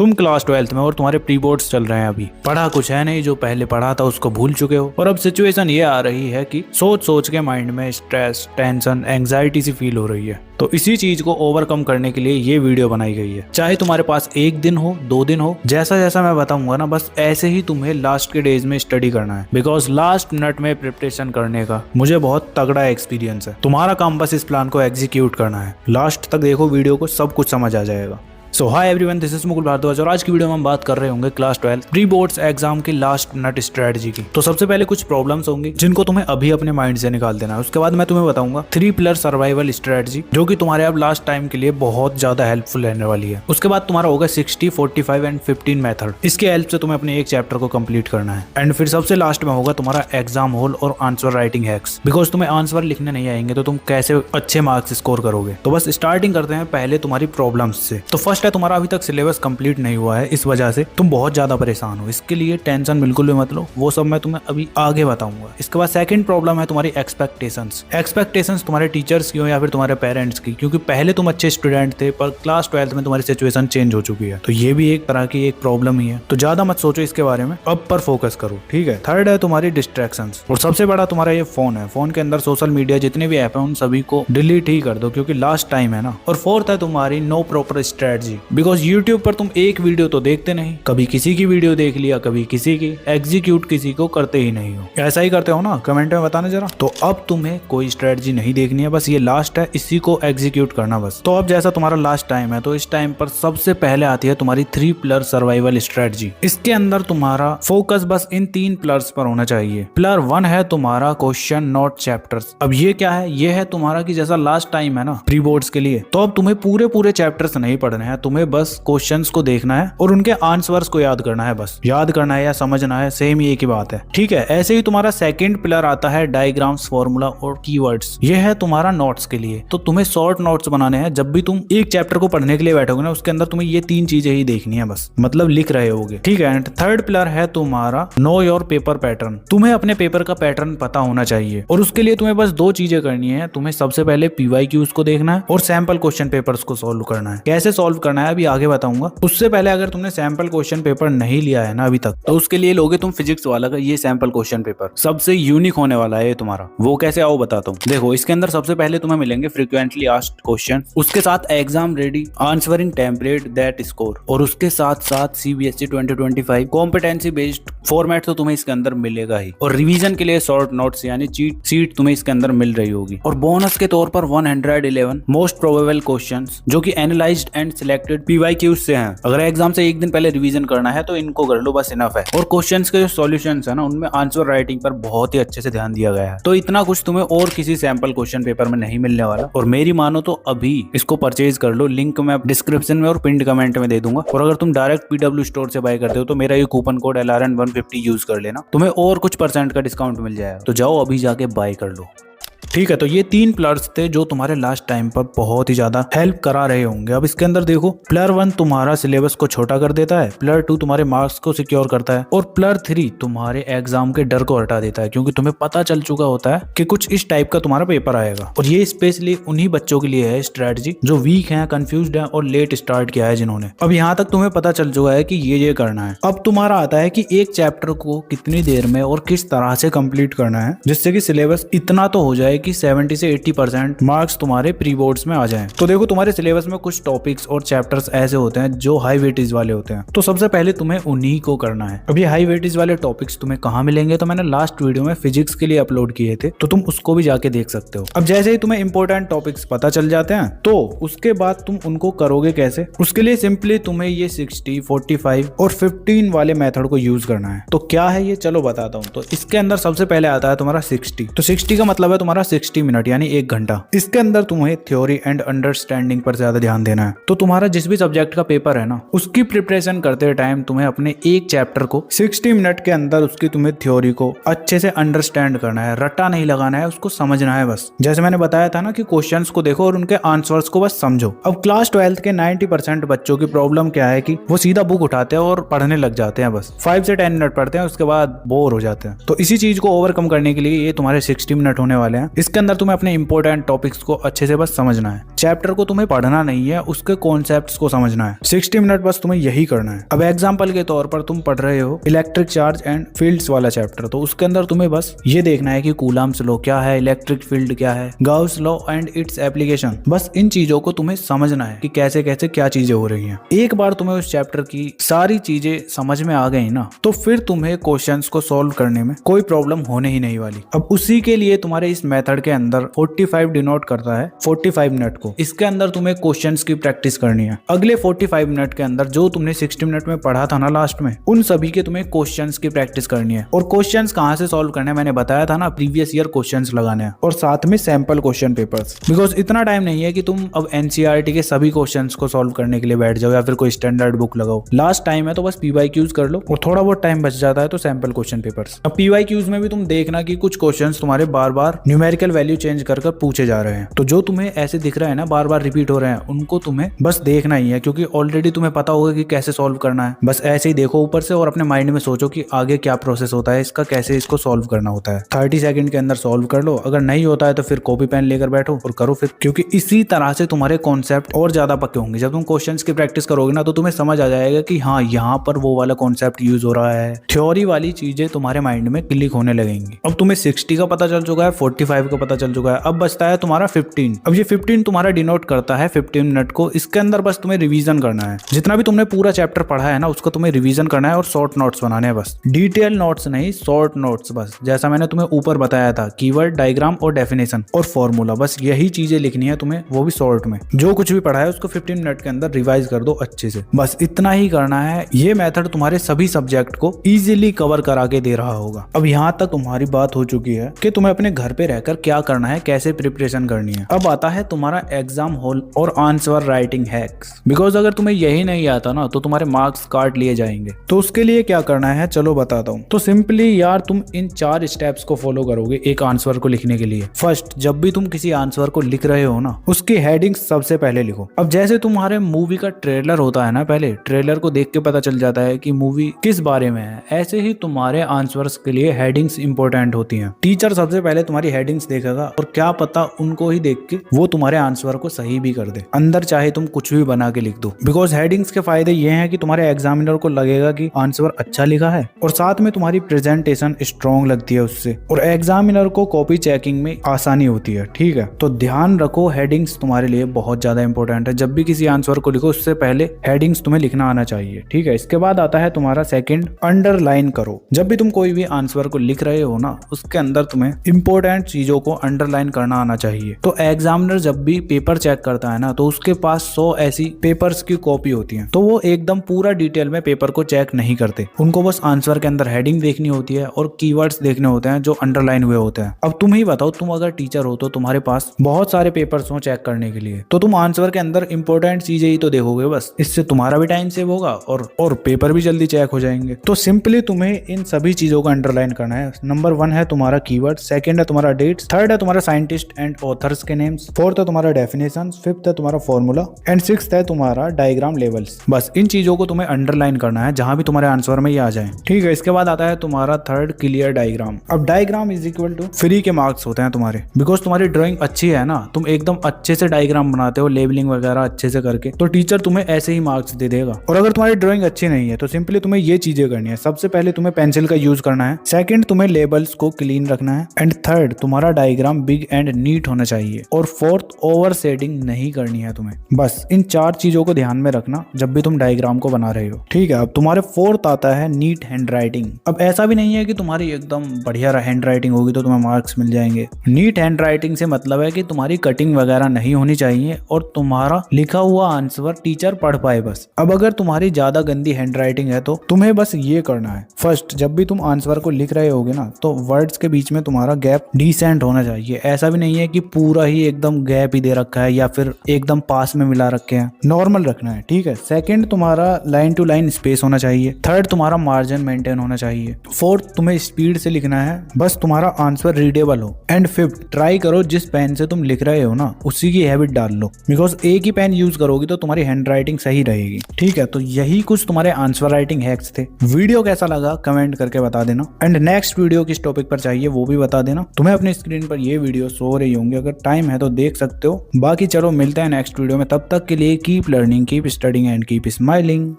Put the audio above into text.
तुम class 12th में और तुम्हारे प्री बोर्ड्स चल रहे हैं। अभी पढ़ा कुछ है नहीं, जो पहले पढ़ा था उसको भूल चुके हो और अब सिचुएशन ये आ रही है कि सोच सोच के माइंड में स्ट्रेस, टेंशन, एंग्जाइटी सी फील हो रही है। तो इसी चीज को ओवरकम करने के लिए ये वीडियो बनाई गई है। चाहे तुम्हारे पास 1 दिन हो, 2 दिन हो, जैसा जैसा मैं बताऊंगा ना, बस ऐसे ही तुम्हें लास्ट के डेज में स्टडी करना है। बिकॉज लास्ट मिनट में प्रिपरेशन करने का मुझे बहुत तगड़ा एक्सपीरियंस है। तुम्हारा काम बस इस प्लान को एग्जीक्यूट करना है। लास्ट तक देखो वीडियो को, सब कुछ समझ आ जाएगा। So hi everyone, this is Mukul Bhardwaj और आज की वीडियो में हम बात कर रहे होंगे क्लास 12 प्री बोर्ड्स एग्जाम की लास्ट मिनट स्ट्रेटजी की। तो सबसे पहले कुछ प्रॉब्लम्स होंगी जिनको तुम्हें अभी अपने माइंड से निकाल देना है। उसके बाद मैं तुम्हें बताऊंगा 3 पिलर सर्वाइवल स्ट्रेटजी, जो कि तुम्हारे अब लास्ट टाइम के लिए बहुत ज्यादा हेल्पफुल रहने वाली है। उसके बाद तुम्हारा होगा 60, 45 एंड 15 मेथड। इसके हेल्प से तुम्हें अपने एक चैप्टर को कंप्लीट करना है। एंड फिर सबसे लास्ट में होगा तुम्हारा एग्जाम होल और आंसर राइटिंग हैक्स। बिकॉज तुम्हें आंसर लिखने नहीं आएंगे तो तुम कैसे अच्छे मार्क्स स्कोर करोगे। तो बस स्टार्टिंग करते हैं पहले तुम्हारी प्रॉब्लम्स से। तो फर्स्ट है तुम्हारा अभी तक सिलेबस कंप्लीट नहीं हुआ है, इस वजह से तुम बहुत ज्यादा परेशान हो। इसके लिए टेंशन बिल्कुल भी मत लो, वो सब मैं तुम्हें अभी आगे बताऊंगा। इसके बाद सेकंड प्रॉब्लम है तुम्हारी एक्सपेक्टेशंस तुम्हारे टीचर्स की हो या फिर तुम्हारे पेरेंट्स की, क्योंकि पहले तुम अच्छे स्टूडेंट थे पर क्लास 12th में तुम्हारी सिचुएशन चेंज हो चुकी है। तो ये भी एक तरह की एक प्रॉब्लम ही है। तो ज्यादा मत सोचो इसके बारे में, अब पर फोकस करो, ठीक है। थर्ड है तुम्हारी डिस्ट्रैक्शंस, और सबसे बड़ा तुम्हारा ये फोन है। फोन के अंदर सोशल मीडिया जितने भी ऐप है उन सभी को डिलीट ही कर दो, क्योंकि लास्ट टाइम है ना। और फोर्थ है तुम्हारी no proper strategy. Because YouTube पर तुम एक वीडियो तो देखते नहीं, कभी किसी की वीडियो देख लिया, कभी किसी की, एग्जीक्यूट किसी को करते ही नहीं हो। ऐसा ही करते हो ना, कमेंट में बताना जरा। तो अब तुम्हें कोई स्ट्रेटजी नहीं देखनी है, बस ये लास्ट है, इसी को एग्जीक्यूट करना बस। तो अब जैसा तुम्हारा लास्ट टाइम है, तो इस टाइम पर सबसे पहले आती है तुम्हारी 3 पिलर सर्वाइवल स्ट्रेटजी। इसके अंदर तुम्हारा फोकस बस इन 3 पिलर्स पर होना चाहिए। पिलर 1 है तुम्हारा क्वेश्चन नोट चैप्टर्स। अब ये क्या है? ये है तुम्हारा कि जैसा लास्ट टाइम है ना प्री बोर्ड्स के लिए, तो अब तुम्हें पूरे चैप्टर्स नहीं पढ़ने हैं, तुम्हें बस क्वेश्चंस को देखना है और उनके आंसर्स को याद करना है। बस याद करना है या समझना है, सेम ही एक ही बात है, ठीक है। ऐसे ही तुम्हारा सेकंड पिलर आता है डायग्राम्स, फॉर्मूला और कीवर्ड्स। ये है तुम्हारा नोट्स के लिए। तो तुम्हें शॉर्ट नोट्स बनाने हैं। जब भी तुम एक चैप्टर को पढ़ने के लिए बैठोगे ना, उसके अंदर तुम्हें ये 3 चीजें ही देखनी है बस, मतलब लिख रहे होगे, ठीक है। एंड थर्ड पिलर है तुम्हारा नो योर पेपर पैटर्न। तुम्हें अपने पेपर का पैटर्न पता होना चाहिए और उसके लिए तुम्हें बस 2 चीजें करनी है। तुम्हें सबसे पहले PYQs को देखना है और सैंपल क्वेश्चन पेपर्स को सॉल्व करना है। कैसे सॉल्व करना है अभी आगे बताऊंगा। उससे पहले अगर तुमने सैंपल क्वेश्चन पेपर नहीं लिया है ना अभी तक, तो उसके लिए लोगे तुम फिजिक्स वाला का ये सैंपल क्वेश्चन पेपर। सबसे यूनिक होने वाला है ये तुम्हारा। वो कैसे आओ बताता हूँ। देखो, इसके अंदर सबसे पहले तुम्हें मिलेंगे फ्रीक्वेंटली आस्क्ड क्वेश्चन, उसके साथ exam ready answering template that score, और उसके साथ साथ CBSE 2025 कॉम्पिटेंसी बेस्ड फॉर्मेट तो तुम्हें इसके अंदर मिलेगा ही। और रिवीजन के लिए शॉर्ट नोट्स यानी चीट सीट तुम्हें इसके अंदर मिल रही होगी। और बोनस के तौर पर 111 मोस्ट प्रोबेबल क्वेश्चंस, जो कि एनालाइज्ड एंड सिलेक्टेड PYQs से हैं। अगर एग्जाम से एक दिन पहले रिवीजन करना है तो इनको कर लो, बस इनफ है। और क्वेश्चंस के जो सॉल्यूशंस है ना, उनमें आंसर राइटिंग पर बहुत ही अच्छे से ध्यान दिया गया है। तो इतना कुछ तुम्हें और किसी सैंपल क्वेश्चन पेपर में नहीं मिलने वाला। और मेरी मानो तो अभी इसको परचेज कर लो। लिंक मैं डिस्क्रिप्शन में और पिंड कमेंट में दे दूंगा। और अगर तुम डायरेक्ट PW स्टोर से बाय करते हो तो मेरा ये कूपन कोड LRN150 यूज कर लेना, तुम्हें और कुछ % का डिस्काउंट मिल जाएगा। तो जाओ अभी जाके बाय कर लो, ठीक है। तो ये 3 पिलर्स थे जो तुम्हारे लास्ट टाइम पर बहुत ही ज्यादा हेल्प करा रहे होंगे। अब इसके अंदर देखो, पिलर 1 तुम्हारा सिलेबस को छोटा कर देता है, पिलर 2 तुम्हारे मार्क्स को सिक्योर करता है, और पिलर 3 तुम्हारे एग्जाम के डर को हटा देता है, क्योंकि तुम्हें पता चल चुका होता है कि कुछ इस टाइप का तुम्हारा पेपर आएगा। और ये स्पेशली उन्हीं बच्चों के लिए है स्ट्रेटजी जो वीक है, कंफ्यूज्ड है और लेट स्टार्ट किया है जिन्होंने। अब यहाँ तक तुम्हें पता चल चुका है कि ये करना है। अब तुम्हारा आता है कि एक चैप्टर को कितनी देर में और किस तरह से कंप्लीट करना है, जिससे कि सिलेबस इतना तो हो जाए कि 70 से 80% मार्क्स तुम्हारे प्री बोर्ड्स में आ जाएं। तो देखो, तुम्हारे सिलेबस में कुछ टॉपिक्स और चैप्टर्स ऐसे होते हैं जो हाई वेटेज वाले होते हैं। तो सबसे पहले तुम्हें उन्हीं को करना है। अब ये हाई वेटेज वाले टॉपिक्स तुम्हें कहाँ मिलेंगे, तो मैंने लास्ट वीडियो में फिजिक्स के लिए अपलोड किए थे, तो तुम उसको भी जाके देख सकते हो। अब जैसे ही तुम्हें इंपॉर्टेंट टॉपिक्स पता चल जाते हैं, तो उसके बाद तुम उनको करोगे कैसे। उसके लिए सिंपली तुम्हें ये 60, 45 और 15 वाले मेथड को यूज करना है। तो क्या है ये, चलो बताता हूँ। तो इसके अंदर सबसे पहले आता है तुम्हारा 60। तो 60 का मतलब है तुम्हारा 60 मिनट यानी 1 घंटा। इसके अंदर तुम्हें थ्योरी एंड अंडरस्टैंडिंग पर ज्यादा ध्यान देना है। तो तुम्हारा जिस भी सब्जेक्ट का पेपर है ना, उसकी प्रिपरेशन करते टाइम तुम्हें अपने एक चैप्टर को 60 मिनट के अंदर उसकी तुम्हें थ्योरी को अच्छे से अंडरस्टैंड करना है, रट्टा नहीं लगाना है, उसको समझना है बस। जैसे मैंने बताया था ना कि क्वेश्चंस को देखो और उनके आंसर्स को बस समझो। अब क्लास 12th के 90% बच्चों की प्रॉब्लम क्या है कि वो सीधा बुक उठाते हैं और पढ़ने लग जाते हैं, बस 5 से 10 मिनट पढ़ते हैं, उसके बाद बोर हो जाते हैं। तो इसी चीज को ओवरकम करने के लिए ये तुम्हारे 60 मिनट होने वाले हैं। इसके अंदर तुम्हें अपने इंपॉर्टेंट टॉपिक्स को अच्छे से बस समझना है। चैप्टर को तुम्हें पढ़ना नहीं है, उसके कॉन्सेप्ट्स को समझना है। 60 मिनट बस तुम्हें यही करना है। अब एग्जाम्पल के तौर पर तुम पढ़ रहे हो इलेक्ट्रिक चार्ज एंड फील्ड्स वाला चैप्टर, तो उसके अंदर तुम्हें बस ये देखना है कि कूलम्ब्स लॉ क्या है, इलेक्ट्रिक फील्ड क्या है, Gauss law and its application. बस इन चीजों को तुम्हें समझना है कि कैसे कैसे क्या चीजें हो रही हैं। एक बार तुम्हें उस चैप्टर की सारी चीजें समझ में आ गई ना, तो फिर तुम्हें क्वेश्चंस को सॉल्व करने में कोई प्रॉब्लम होने ही नहीं वाली। अब उसी के लिए तुम्हारे इस मेथड के अंदर 45 डिनोट करता है 45 मिनट को। इसके अंदर तुम्हें क्वेश्चंस की प्रैक्टिस करनी है। अगले 45 मिनट के अंदर जो तुमने 60 मिनट में पढ़ा था ना लास्ट में, उन सभी के तुम्हें क्वेश्चंस की प्रैक्टिस करनी है। और क्वेश्चंस कहाँ से सॉल्व करने, मैंने बताया था ना, प्रीवियस ईयर क्वेश्चंस लगाने हैं और साथ में सैंपल क्वेश्चन पेपर्स। बिकॉज इतना टाइम नहीं है कि तुम अब एनसीईआरटी के सभी क्वेश्चंस को सॉल्व करने के लिए बैठ जाओ या फिर कोई स्टैंडर्ड बुक लगाओ। लास्ट टाइम है तो बस पीवाईक्यूज कर लो और थोड़ा बहुत टाइम बच जाता है तो सैंपल क्वेश्चन पेपर्स। अब पीवाईक्यूज में भी तुम देखना कि कुछ क्वेश्चंस तुम्हारे बार बार न्यूमेरिकल वैल्यू चेंज कर पूछे जा रहे हैं, तो जो तुम्हें ऐसे दिख रहा है ना, बार बार रिपीट हो रहे हैं, उनको तुम्हें बस देखना ही है, क्योंकि ऑलरेडी तुम्हें पता होगा कि कैसे सॉल्व करना है। बस ऐसे ही देखो ऊपर से और अपने माइंड में सोचो कि आगे क्या प्रोसेस होता है इसका, कैसे इसको सॉल्व करना होता है। 30 सेकंड के अंदर सॉल्व कर लो। अगर नहीं होता है तो फिर कॉपी पेन लेकर बैठो और करो फिर, क्योंकि इसी तरह से तुम्हारे कॉन्सेप्ट और ज्यादा पक्के होंगे। जब तुम क्वेश्चंस की प्रैक्टिस करोगे ना, तो तुम्हें समझ आ जाएगा कि हाँ, यहाँ पर वो वाला कॉन्सेप्ट यूज हो रहा है। थ्योरी वाली चीजें तुम्हारे माइंड में क्लिक होने लगेंगी। अब तुम्हें 60 का पता चल चुका है, 45 का पता चल चुका है, अब बचता है तुम्हारा 15। अब ये 15 तुम्हारा डिनोट करता है 15 मिनट को। इसके अंदर बस तुम्हें रिवीजन करना है। जितना भी तुमने पूरा चैप्टर पढ़ा है ना, उसको तुम्हें रिवीजन करना है और शॉर्ट नोट्स बनाने हैं। बस डिटेल नोट्स नहीं, शॉर्ट नोट्स। बस जैसा मैंने तुम्हें ऊपर बताया था, कीवर्ड, डायग्राम और डेफिनेशन और फॉर्मूला, बस यही चीजें लिखनी है तुम्हें, वो भी शॉर्ट में। जो कुछ भी पढ़ा है उसको 15 मिनट के अंदर रिवाइज कर दो अच्छे से। बस इतना ही करना है। ये मेथड तुम्हारे सभी सब्जेक्ट को इजीली कवर करा के दे रहा होगा। अब यहाँ तक तुम्हारी बात हो चुकी है कि तुम्हें अपने घर पे रहकर क्या करना है, कैसे प्रिपरेशन करनी है। अब आता है तुम्हारा एग्जाम हॉल और आंसर राइटिंग हैक्स। बिकॉज अगर तुम्हें यही नहीं आता ना, तो तुम्हारे मार्क्स काट लिए जाएंगे। तो उसके लिए क्या करना है चलो बताता हूँ। तो सिंपली यार, तुम इन 4 स्टेप्स को फॉलो करोगे एक आंसर को लिखने के लिए। फर्स्ट, जब भी तुम किसी आंसर को लिख रहे हो ना, उसकी हेडिंग सबसे पहले लिखो। अब जैसे तुम्हारे मूवी का ट्रेलर होता है ना, पहले ट्रेलर को देख के पता चल जाता है कि मूवी किस बारे में है, ऐसे ही तुम्हारे आंसर्स के लिए हेडिंग्स इंपॉर्टेंट होती हैं। टीचर सबसे पहले तुम्हारी हेडिंग्स देखेगा और क्या पता उनको ही देख के वो तुम्हारे आंसर को सही भी कर दे। अंदर चाहे तुम कुछ भी बना के लिख दो। बिकॉज हेडिंग्स के फायदे ये हैं कि तुम्हारे एग्जामिनर को लगेगा कि आंसर अच्छा लिखा है और साथ में तुम्हारी प्रेजेंटेशन स्ट्रॉन्ग लगती है उससे, और एग्जामिनर को कॉपी चेकिंग में आसानी होती है। ठीक है, तो ध्यान रखो, हेडिंग्स तुम्हारे लिए बहुत ज्यादा इंपॉर्टेंट है। जब भी किसी आंसर को लिखो उससे पहले हेडिंग्स तुम्हें लिखना आना चाहिए। ठीक है, इसके बाद आता है तुम्हारा सेकंड, अंडरलाइन करो। जब भी तुम कोई भी आंसर को लिख रहे हो ना, उसके अंदर तुम्हें इंपॉर्टेंट चीजों को अंडरलाइन करना आना चाहिए। तो एग्जामिनर जब भी पेपर चेक करता है ना, तो उसके पास 100 ऐसी पेपर्स की कॉपी होती है, तो वो एकदम पूरा डिटेल में पेपर को चेक नहीं करते। उनको बस आंसर के अंदर हेडिंग देखनी होती है और कीवर्ड्स देखने होते हैं जो अंडरलाइन हुए होते हैं। अब तुम ही बताओ, तुम अगर टीचर हो तो तुम्हारे पास बहुत सारे पेपर्स हो चेक करने के लिए, तो तुम आंसर के अंदर इंपॉर्टेंट चीजें ही तो देखोगे बस। इससे तुम्हारा भी टाइम सेव होगा और पेपर भी जल्दी चेक हो जाएंगे। तो सिंपली तुम्हें इन सभी चीजों को अंडरलाइन करना है। नंबर 1 है तुम्हारा कीवर्ड, सेकंड है तुम्हारा डेट्स, थर्ड है तुम्हारा साइंटिस्ट एंड ऑथर्स के नेम्स, फोर्थ है तुम्हारा डेफिनेशन, फिफ्थ है तुम्हारा फॉर्मूला एंड सिक्स्थ है तुम्हारा डायग्राम लेवल्स। बस इन चीजों को तुम्हें अंडरलाइन करना है जहां भी तुम्हारे आंसर में ये आ जाए। ठीक है, इसके बाद आता है तुम्हारा थर्ड, क्लियर डायग्राम। अब diagram is equal to free के मार्क्स होते हैं तुम्हारे। बिकॉज तुम्हारी ड्राइंग अच्छी है ना, तुम एकदम अच्छे से डायग्राम बनाते हो, लेबलिंग वगैरह अच्छे से करके, तो टीचर तुम्हें ऐसे ही मार्क्स दे देगा। और अगर तुम्हारी ड्राइंग अच्छी नहीं है तो सिंपली तुम्हें ये चीजें करनी है। सबसे पहले तुम्हें पेंसिल का यूज करना है, सेकंड तुम्हें लेबल्स को क्लीन रखना है, एंड थर्ड तुम्हारा डायग्राम बिग एंड नीट होना चाहिए, और फोर्थ ओवर शेडिंग नहीं करनी है तुम्हें। बस इन 4 चीजों को ध्यान में रखना जब भी तुम डायग्राम को बना रहे हो। ठीक है, अब तुम्हारे फोर्थ आता है नीट हैंड राइटिंग। अब ऐसा भी नहीं है कि तुम्हारी एकदम बढ़िया हैंड राइटिंग होगी तो तुम्हें मार्क्स मिल जाएंगे। नीट हैंड राइटिंग से मतलब है कि तुम्हारी कटिंग वगैरह नहीं होनी चाहिए और तुम्हारा लिखा हुआ आंसर टीचर पढ़ पाए बस। अब अगर तुम्हारी ज्यादा गंदी हैंड राइटिंग है तो तुम्हें बस ये करना है, फर्स्ट जब भी तुम आंसर को लिख रहे होगे ना, तो वर्ड्स के बीच में तुम्हारा गैप डिसेंट होना चाहिए। ऐसा भी नहीं है कि पूरा ही एकदम गैप ही दे रखा है या फिर एकदम पास में मिला रखे हैं, नॉर्मल रखना है। ठीक है, सेकंड तुम्हारा लाइन टू लाइन स्पेस होना चाहिए, थर्ड तुम्हारा मार्जिन मेंटेन होना चाहिए, फोर्थ तुम्हें स्पीड से लिखना है, बस तुम्हारा आंसर रीडेबल हो, एंड फिफ्थ ट्राई करो जिस पेन से तुम लिख रहे हो ना उसी की हैबिट डाल लो। बिकॉज एक ही पेन यूज करोगी तो तुम्हारी हैंड राइटिंग सही रहेगी। ठीक है, तो यही कुछ तुम्हारे आंसर राइटिंग हैक्स थे। वीडियो कैसा लगा कमेंट करके बता देना, एंड नेक्स्ट वीडियो किस टॉपिक पर चाहिए वो भी बता देना। तुम्हें अपनी अपने स्क्रीन पर ये वीडियो शो हो रही होंगी, अगर टाइम है तो देख सकते हो। बाकी चलो मिलते हैं नेक्स्ट वीडियो में, तब तक के लिए keep learning, keep studying and keep smiling.